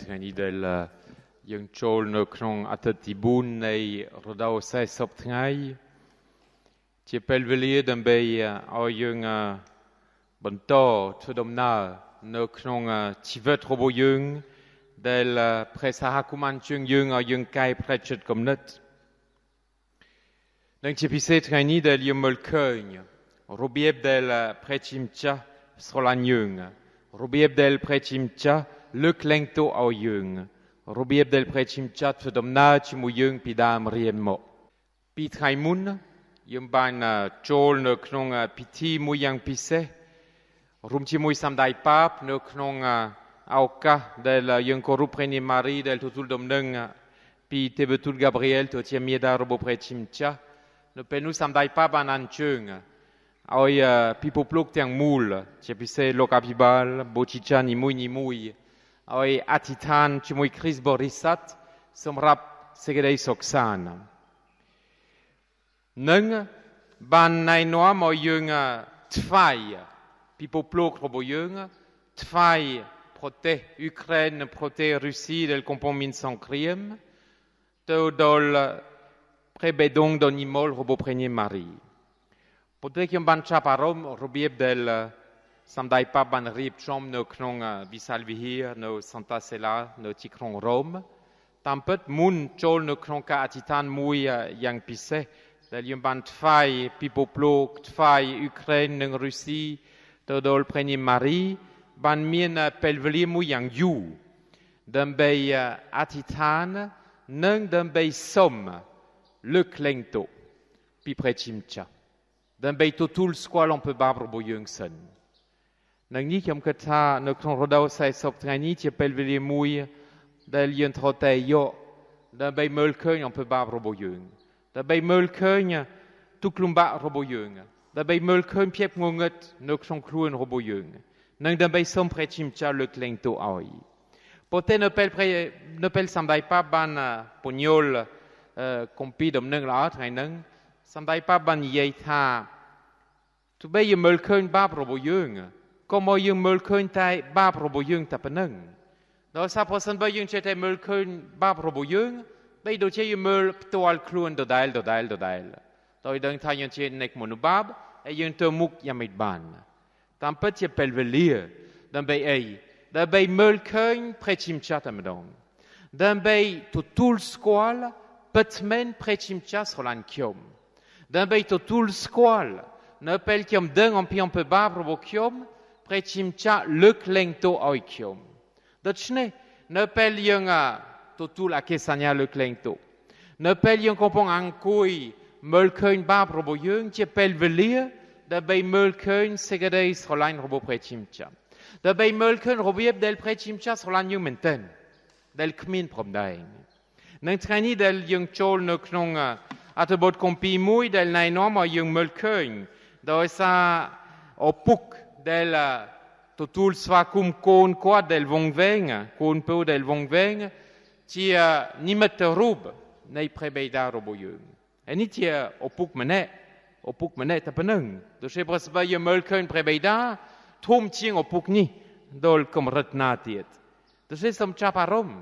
ថ្ងៃនេះដែលយើងចូលនៅក្នុងអត្តតិបុននៃរដូវ40ថ្ងៃជាពេលវេលាដើម្បីឲ្យយើងបន្តធ្វើដំណើរនៅក្នុងជីវិតរបស់យើងដែលព្រះសហគមន៍ជើងយើងឲ្យយើងកែប្រែចិត្តគំនិតនិងជាពិសេសថ្ងៃនេះដែលយើងមើលឃើញរបៀបដែលព្រះជាម្ចាស់ស្រឡាញ់យើងរបៀបដែលព្រះជាម្ចាស់លើកលែងទោសឲ្យយើងរបៀបដែលព្រះជាម្ចាស់ធ្វើដំណើរជាមួយយើងពីដើមរៀនមកពីថ្ងៃមុនយើងបានចូលនៅក្នុងពិធីមួយយ៉ាងពិសេសរួមជាមួយសម្ដេចប៉ាបនៅក្នុងឱកាសដែលយើងគោរពព្រះនាមម៉ារីដែលទទួលដំណឹងពីទេវទូតហ្គាប្រៀលទៅជាមេដារបស់ព្រះជាម្ចាស់នៅពេលនោះសម្ដេចប៉ាបបានអញ្ជើញឲ្យពិភពលោកទាំងមូលជាពិសេសលោកអភិបាលបូជីចានីមួយឲ្យអធិដ្ឋានជាមួយគ្រីស្ទបរិស័ទសម្រាប់សេចក្តីសុខសាន្តនឹងបានណែនាំឲ្យយើងថ្វាយពិភពលោករបស់យើងថ្វាយប្រទេសអ៊ុក្រែននិងប្រទេសរុស្ស៊ីដែលកំពុងមានសង្គ្រាមទៅដល់ព្រះបេដងដ៏និមលរបស់ព្រះនាងម៉ារីប៉ុន្តែខ្ញុំបានចាប់អារម្មណ៍របៀបដែលសម្ដេចប៉ាបបានរៀបចំនៅក្នុងវិសាលវិហារនៅសន្តាសេឡានៅទីក្រុងរ៉ូមតាមពិតមុនចូលនៅក្នុងការអធិដ្ឋានមួយយ៉ាងពិសេសដែលយើងបានថ្វាយពិភពលោកថ្វាយអ៊ុក្រែននិងរុស្ស៊ីទៅដល់ព្រះនាងម៉ារីបានមានពេលវេលាមួយយ៉ាងយូរដើម្បីអធិដ្ឋាននិងដើម្បីសុំលើកលែងទោសពីព្រះជាម្ចាស់ដើម្បីទទួលស្គាល់អំពើបាបរបស់យើងសិននឹងនេះខ្ញុំគិតថានៅក្នុងរដូវ40ថ្ងៃនេះជាពេលវេលាមួយដែលយើងត្រូវតែយកដើម្បីមើលឃើញអំពើបាបរបស់យើងដើម្បីមើលឃើញទុក្ខលំបាករបស់យើងដើម្បីមើលឃើញភាពងងឹតនៅក្នុងខ្លួនរបស់យើងនិងដើម្បីសូមព្រះជាម្ចាស់លើកលែងទោសឲ្យប៉ុន្តែនៅពេលសម្ដេចប៉ាបបានពន្យល់គម្ពីរដំណឹងល្អថ្ងៃហ្នឹងសម្ដេចប៉ាបបាននិយាយថាទោះបីយើងមើលឃើញបាបរបស់យើងក៏មកយើងមើលឃើញតែបាបរបស់យើងតែប៉ុណ្្នឹងដោយសារប្រសិនបើយើងចេះតែមើលឃើញបាបរបស់យើងបីដូចជាយើងមើលផ្ទាល់ខ្លួនដដែលដោយដឹងថាយើងជាអ្នកមនុស្សបាបហើយយើងទៅមុខយ៉ាងមិនបានតាមពិតជាពេលវេលាដើម្បីអីដើម្បីមើលឃើញព្រះជាម្ចាស់តែម្ដងដើម្បីទទួលស្គាល់ពិតមែនព្រះជាម្ចាស់ស្រឡាញ់ខ្ញុំដើម្បីទទួលស្គាល់នៅពេលខ្ញុំដឹងអំពីអំពើបាបរបស់ខ្ញុំព្រះជាម្ចាស់លើកលែងទោសឲ្យខ្ញុំដូច្នេះនៅពេលយើងទទួលអកិសញ្ញាលើកលែងទោសនៅពេលយើងកំពុងអង្គុយមើលឃើញបាបរបស់យើងជាពេលវេលាដើម្បីមើលឃើញសេចក្តីស្រឡាញ់របស់ព្រះជាម្ចាស់ដើម្បីមើលឃើញរបៀបដែលព្រះជាម្ចាស់ស្រឡាញ់យើងមែនទែនដែលគ្មានព្រំដែននឹងថ្ងៃនេះដែលយើងចូលនៅក្នុងអត្ថបទគម្ពីរមួយដែលណែនាំឲ្យយើងមើលឃើញដោយសារឪពុកដែលទទួលស្វាគមន៍កូនគាត់ដែលវង្វេងកូនពៅដែលវង្វេងជានិមិត្តរូបនៃព្រះបិតារបស់យើងហើយនេះជាឪពុកម្នាក់តែប៉ុណ្្នឹងដូច្នេះប្រសិនបើយើងមើលឃើញព្រះបិតាធំជាងឪពុកនេះដល់កម្រិតណាទៀតដូច្នេះសូមចាប់អារម្មណ៍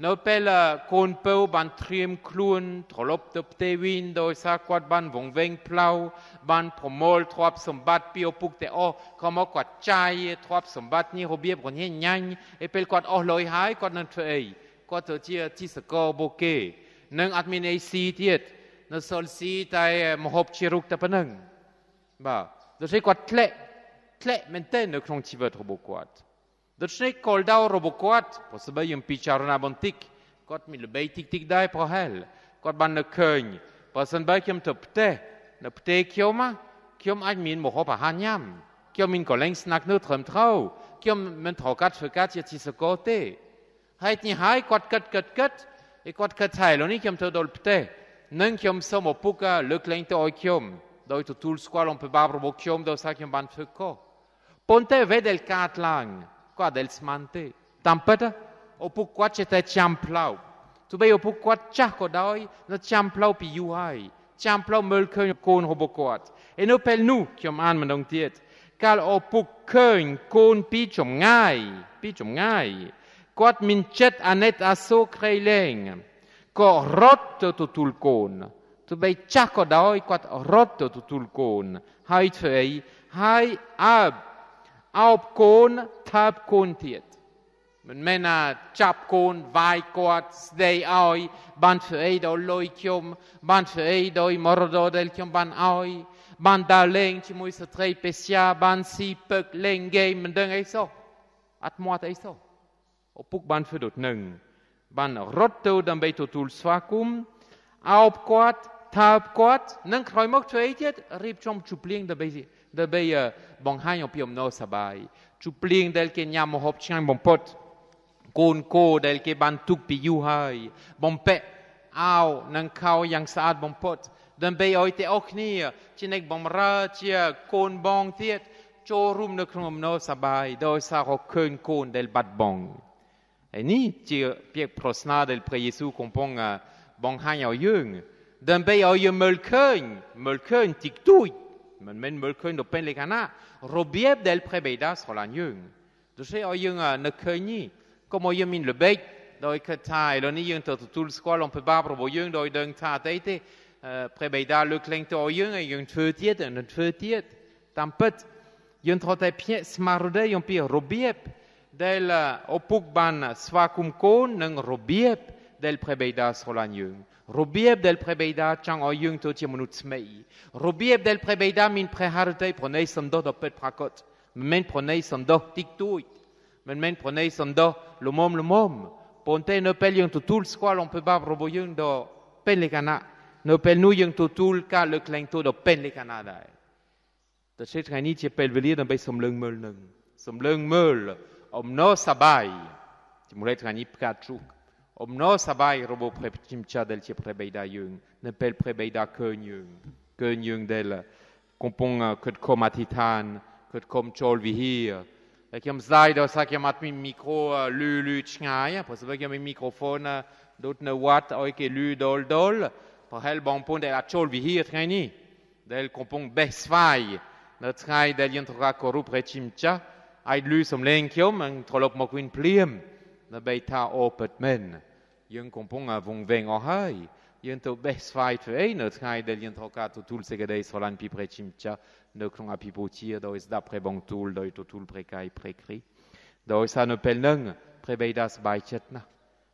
នៅពេលកូនពៅបានត្រៀមខ្លួនត្រឡប់ទៅផ្ទះវិញដោយសារគាត់បានវង្វេងផ្លូវបានប្រមូលទ្រព្យសម្បត្តិពីឪពុកទាំងអស់ក៏មកគាត់ចាយទ្រព្យសម្បត្តិនេះរបៀបរញ៉ាញ់ហើយពេលគាត់អស់លុយហើយគាត់នឹងធ្វើអីគាត់ទៅជាទីសកលរបស់គេនឹងអត់មានអីស៊ីទៀតនៅសល់ស៊ីតែមហូបជារុកតែប៉ុណ្្នឹងបាទដូច្នេះគាត់ធ្លាក់មែនទែននៅក្នុងជីវិតរបស់គាត់ដូច្នេះគោលដៅរបស់គាត់ប្រសិនបើយើងពិចារណាបន្តិចគាត់មានល្បីតិចដែរប្រហែលគាត់បាននឹកឃើញប្រសិនបើខ្ញុំទៅផ្ទះនៅផ្ទះខ្ញុំអាចមានម្ហូបអាហារញ៉ាំខ្ញុំមានកន្លែងស្នាក់នៅត្រឹមត្រូវខ្ញុំមិនត្រូវការធ្វើការជាទីសកលទេហើយនេះហើយគាត់គិតហើយគាត់គិតថាឥឡូវនេះខ្ញុំទៅដល់ផ្ទះនឹងខ្ញុំសូមឪពុកលើកលែងទោសឲ្យខ្ញុំដោយទទួលស្គាល់អំពើបាបរបស់ខ្ញុំដោយសារខ្ញុំបានធ្វើខុសប៉ុន្តែអ្វីដែលកើតឡើងគាត់ដែលស្មានទេតាមពិតឪពុកគាត់ចេះតែចាំផ្លូវទោះបីឪពុកគាត់ចាស់ក៏ដោយនៅចាំផ្លូវពីយូរហើយចាំផ្លូវមើលឃើញកូនរបស់គាត់ហើយនៅពេលនោះខ្ញុំអានម្ដងទៀតកាលឪពុកឃើញកូនពីចម្ងាយ គាត់មានចិត្តអាណិតអាសូរក្រៃលែងក៏រត់ទៅទទួលកូនទោះបីចាស់ក៏ដោយគាត់រត់ទៅទទួលកូនហើយធ្វើអីហើយអោបកូនថាបកូនទៀតមិនមែនចាប់កូនវាយគាត់ស្ដីឲ្យបានធ្វើអីដល់លុយខ្ញុំបានធ្វើអីដោយមរតកដែលខ្ញុំបានឲ្យបានដើរលេងជាមួយស្ត្រីពេស្យាបានស៊ីពឹកលេងហ្គេមមិនដឹងអីសោះអត់មាត់អីសោះឪពុកបានធ្វើដូចនឹងបានរត់ទៅដើម្បីទទួលស្វាគមន៍អោបគាត់ថាបគាត់នឹងក្រោយមកធ្វើអីទៀតរៀបចំជុំភ្លៀងដើម្បីបង្ហាញអំពីអំណរសប្បាយជុំភ្លៀងដែលគេញ៉ាំម្ហូបឆ្ងាញ់បំផុតកូនគោដែលគេបានទុកពីយូរហើយបំពាក់អាវនិងខោយ៉ាងស្អាតបំផុតដើម្បីឲ្យតែអស់គ្នាជាអ្នកបម្រើជាកូនបងទៀតចូលរួមនៅក្នុងអំណរសប្បាយដោយសារឃើញកូនដែលបាត់បង់ហើយនេះជាពាក្យប្រស្នាដែលព្រះយេស៊ូវកំពុងបង្ហាញឲ្យយើងដើម្បីឲ្យយើងមើលឃើញតិចតួចមិនមែនមើលឃើញទៅពេលលេខណារបៀបដែលព្រះបិតាស្រឡាញ់យើងដូច្នេះឲ្យយើងនឹកឃើញនេះកុំឲ្យយើងមានល្បិចដោយគិតថាឥឡូវនេះយើងទៅទទួលស្គាល់អំពីបាបរបស់យើងដោយដឹងថាអីទេព្រះបិតាលើកលែងទៅឲ្យយើងធ្វើទៀតតាមពិតយើងត្រូវតែភ្ញាក់ស្មារតីអំពីរបៀបដែលឪពុកបានស្វាគមន៍កូននិងរបៀបដែលព្រះបិតាស្រឡាញ់យើងរបៀបដែលព្រះបិតាចង់ឲ្យយើងទៅជាមនុស្សថ្មីរបៀបដែលព្រះបិតាមានព្រះハរតីប្រណីសំដៅដល់ពិតប្រាកដមិនមែនប្រណីសំដៅតិចតួចមិនមែនប្រណីសំដៅលំមប៉ុន្តែនៅពេលយើងទទួលស្គាល់អំពីបាបរបស់យើងដល់ពេលលេខណានៅពេលនោះយើងទទួលការលើកលែងទៅដល់ពេលលេខណាដែរតែថ្ងៃនេះជាពេលវេលាដើម្បីសម្លឹងមើលអំណរសប្បាយជាមួយថ្ងៃនេះផ្កាទ្រូងអំណរសប្បាយរបស់ព្រះជាម្ចាស់ដែលជាព្រះបិតាយើងនៅពេលព្រះបិតាឃើញយើងដែលកំពុងខិតខំអធិដ្ឋានខិតខំចូលវិហារតែខ្ញុំស្ដាយដល់ថាខ្ញុំអត់មានមីក្រូលឺឆ្ងាយព្រោះស្បើខ្ញុំមានមីក្រូហ្វូនដូចនៅវត្តឲ្យគេលឺដុលប្រហែលបងប្អូនដែលអត់ចូលវិហារថ្ងៃនេះដែលកំពុងបេះស្វាយនៅថ្ងៃដែលយើងត្រូវការគោរពព្រះជាម្ចាស់ឲ្យលឺសំឡេងខ្ញុំនឹងត្រឡប់មកវិញភ្លាមដើម្បីថាអូពិតមែនយើងកំពុងវង្វេងអស់ហើយយើងទៅបេះស្វាយធ្វើអីនៅថ្ងៃដែលយើងត្រូវការទទួលសេចក្តីស្រឡាញ់ពីព្រះជាម្ចាស់នៅក្នុងអភិបូជាដោយស្ដាប់ព្រះបង្ទូលដោយទទួលព្រះកាយព្រះគ្រីស្ទដោយសារនៅពេលហ្នឹងព្រះបិតាសប្បាយចិត្តណាស់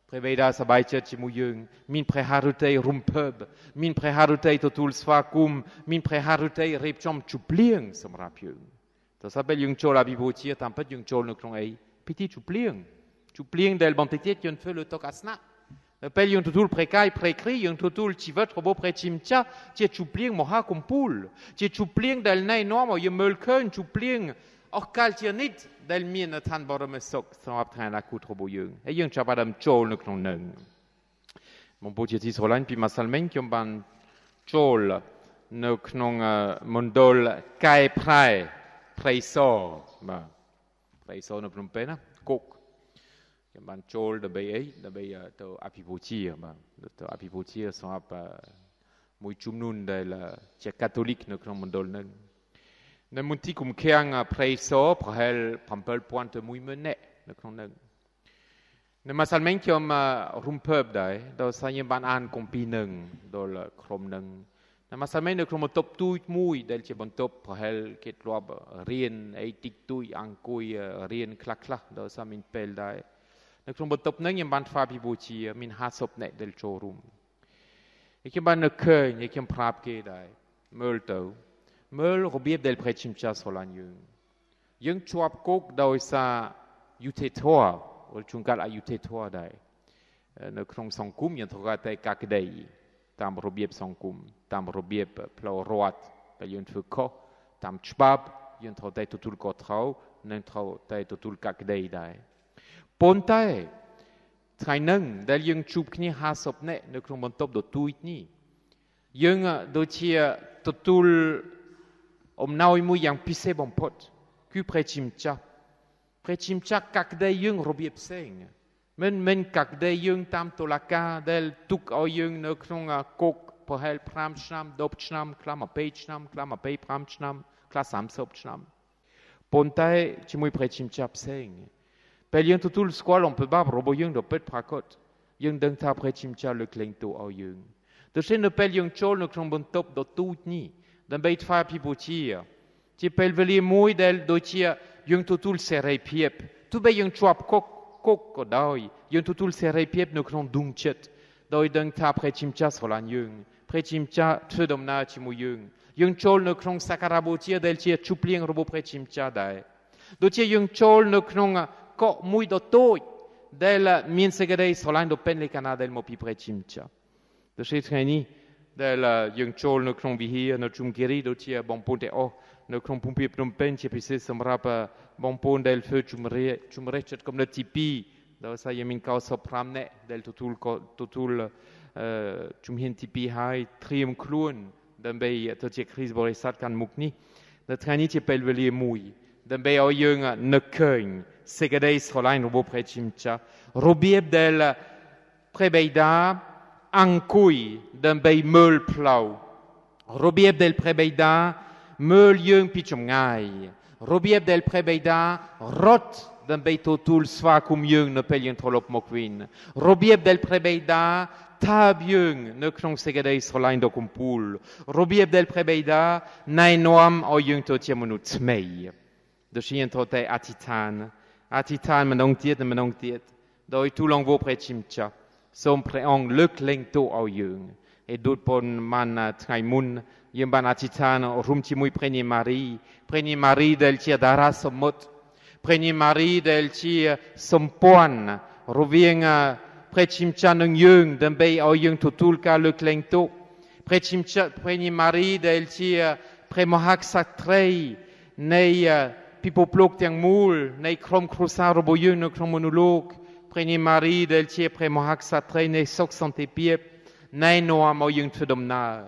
ព្រះបិតាសប្បាយចិត្តជាមួយយើងមានព្រះハរតីរំភើបមានព្រះハរតីទទួលស្វាគមន៍មានព្រះハរតីរៀបចំជុំភ្លៀងសម្រាប់យើងតើស្អីយើងចូលអភិបូជាតាមពិតយើងចូលនៅក្នុងអីពិធីជុំភ្លៀងដែលបន្តិចទៀតយើងធ្វើលើតុអាសនៈនៅពេលយើងទទួលព្រះកាយព្រះគ្រីស្ទយើងទទួលជីវិតរបស់ព្រះជាម្ចាស់ជាជុំភ្លៀងមហាគម្ពូលជាជុំភ្លៀងដែលណែនាំឲ្យយើងមើលឃើញជុំភ្លៀងអស់កលជានិច្ចដែលមាននៅឋានបរមសុខសម្រាប់ថ្ងៃអនាគតរបស់យើងហើយយើងចាប់ផ្ដើមចូលនៅក្នុងនឹងបងប្អូនជាទីស្រឡាញ់ពីម្សិលមិញខ្ញុំបានចូលនៅក្នុងមណ្ឌលកែប្រែព្រៃសរបាទព្រៃសរនៅភ្នំពេញណាគុកខ្ញុំបានចូលដើម្បីអីដើម្បីទៅអភិបូជាបាទទៅអភិបូជាសម្រាប់មួយជំនុំដែលជាកាតូលិកនៅក្នុងមណ្ឌលនឹងនៅមន្ទីរគុំឃាំងព្រៃសរប្រហែល 7,000 ទៅ 1,000 នាក់នៅក្នុងនឹងនៅម្សិលមិញខ្ញុំរំភើបដែរដោយសារខ្ញុំបានអានគម្ពីរនឹងដល់ក្រុមនឹងនៅម្សិលមិញនៅក្នុងបន្ទប់ទូចមួយដែលជាបន្ទប់ប្រហែលគេធ្លាប់រៀនអីតិចតួចអង្គុយរៀនខ្លះដោយសារមានពេលដែរនៅក្នុងបន្ទប់ហ្នឹងខ្ញុំបានធ្វើអភិបូជាមាន50នាក់ដែលចូលរួមហើយខ្ញុំបាននឹកឃើញហើយខ្ញុំប្រាប់គេដែរមើលរបៀបដែលព្រះជាម្ចាស់ស្រឡាញ់យើងជាប់គុកដោយសារយុត្តិធម៌ឬជួនកាលអយុត្តិធម៌ដែរនៅក្នុងសង្គមយើងត្រូវការតែកាក្តីតាមរបៀបសង្គមតាមរបៀបផ្លូវរដ្ឋដែលយើងធ្វើខុសតាមច្បាប់យើងត្រូវតែទទួលខុសត្រូវនិងត្រូវតែទទួលកាក្តីដែរប៉ុន្តែថ្ងៃហ្នឹងដែលយើងជួបគ្នា50នាក់នៅក្នុងបន្ទប់ដ៏ទូចនេះយើងដូចជាទទួលអំណោយមួយយ៉ាងពិសេសបំផុតគឺព្រះជាម្ចាស់កាក្តីយើងរបៀបផ្សេងមិនកាក្តីយើងតាមតុលាការដែលទុកឲ្យយើងនៅក្នុងគុកប្រហែល5ឆ្នាំ10ឆ្នាំខ្លះ20ឆ្នាំខ្លះ25ឆ្នាំខ្លះ30ឆ្នាំប៉ុន្តែជាមួយព្រះជាម្ចាស់ផ្សេង Pel yung tutul squal on peut bab robo yung do pet prakot. Yung deng ta pre chimcha le kleng to au yung. De chen ne pel yung chol ne klong bon top do tout ni. Dan beit fa pipo tia. Ti pel veli moi del do tia yung tutul serei piep. Tu be yung chwap kok ko doi. Yung tutul serei piep ne klong dung chet. Doi deng ta pre chimcha solan yung. Pre chimcha tfedom na chimu yung. Yung chol ne klong sakarabo tia del tia chuplieng robo pre chimcha dai. Do tia yung chol ne klong ko muy do toi del min segedei solan do pen le cana del mo pi pre chimcha. Do che treni del yung chol ne klong vihi no chumkiri do tia bon ponte o ne klong pumpi pnom pen tia pise samrap bon pon del feu chumrechet comme le tipi do sa yemin ka sopramne del tutul chumhin tipi hai trium kluon dembe to tia crise borisat kan mukni de treni tia pelveli muy dembe o yung ne keun segedei solain robo pre chimcha robieb del prebeida ancui dembe meul plau robieb del prebeida meul yung pichum ngai robieb del prebeida rot dembe totul sva cum yung ne pel yung trolop mokwin robieb del prebeida tab yung ne knong segedei solain do kumpul robieb del prebeida nai noam o yung to tiemonu tmei de chien trote atitan menong tiet doi tout long vo pre chimcha som preong le kleng to au yung et dot pon man tngai mun yem ban atitan rum ti muy preni mari del tia dara somot preni mari del tia sompoan rovieng pre chimcha nung yung dembe au yung tutul ka le kleng to pre chimcha preni mari del tia premohak satrei nei pipo plok tiang mul nei krom krusa robo yung no krom monolog preni mari del tia premohak satrei nei sok sante piep nei noam au yung tfedom na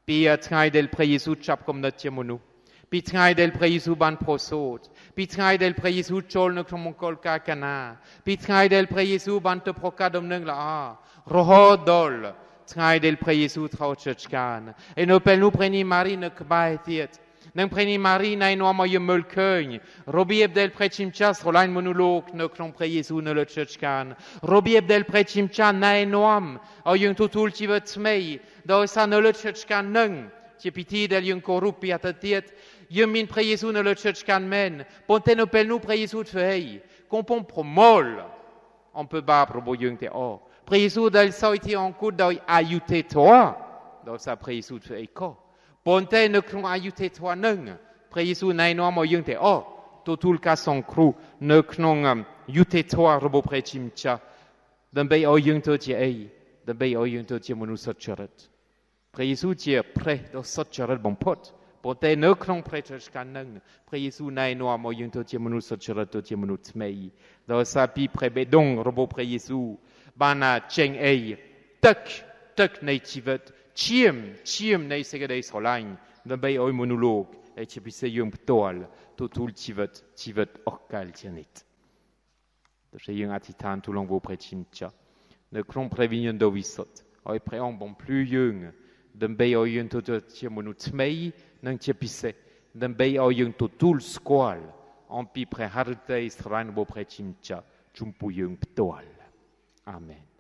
pi tngai del pre Yesu chap kom na tia monu pi tngai del pre Yesu ban prosot pi tngai del pre Yesu chol no krom kol ka kana pi tngai del pre Yesu ban te prokadom neng la roho dol tngai del pre Yesu trao churchkan e no pel nu preni mari ne kbai tiet nang preni mari nai no ma ye mulkeun robieb del prechimchas rolain monolog ne klon pre Yesu ne le churchkan robieb del prechimcha nai noam o yung tutul ti vet mei do sa ne le churchkan nang ti piti del yung korupi atatiet yem min pre Yesu ne le churchkan men ponte no pel nu pre Yesu tfei kompon promol on peut ba probo yung te o pre Yesu del soiti en kud do ayute toi do sa pre Yesu tfei ko ponte ne klong ayute toi nung pre Yesu nai no mo yung te totul ka son cru ne klong yute toi robo pre chimcha dembe o yung to ti dembe o yung to ti monu sotcheret pre Yesu ti pre do sotcheret bon pot ponte ne klong pre chkan nung pre Yesu nai no mo yung to ti monu sotcheret to ti monu tmei do sa pi pre bedong robo pre Yesu bana cheng tak nei tivet chiem nei segedei solain dembe oi monolog e chepise yung ptol totul tivet okal tianet de che yung atitan tout long vo pre chimcha ne klon previnion do visot oi preong bon plus yung dembe oi yung totul tiemonu tmei nang chepise dembe oi yung totul squal en pi pre harte israin vo pre chimcha chumpu yung ptol amen.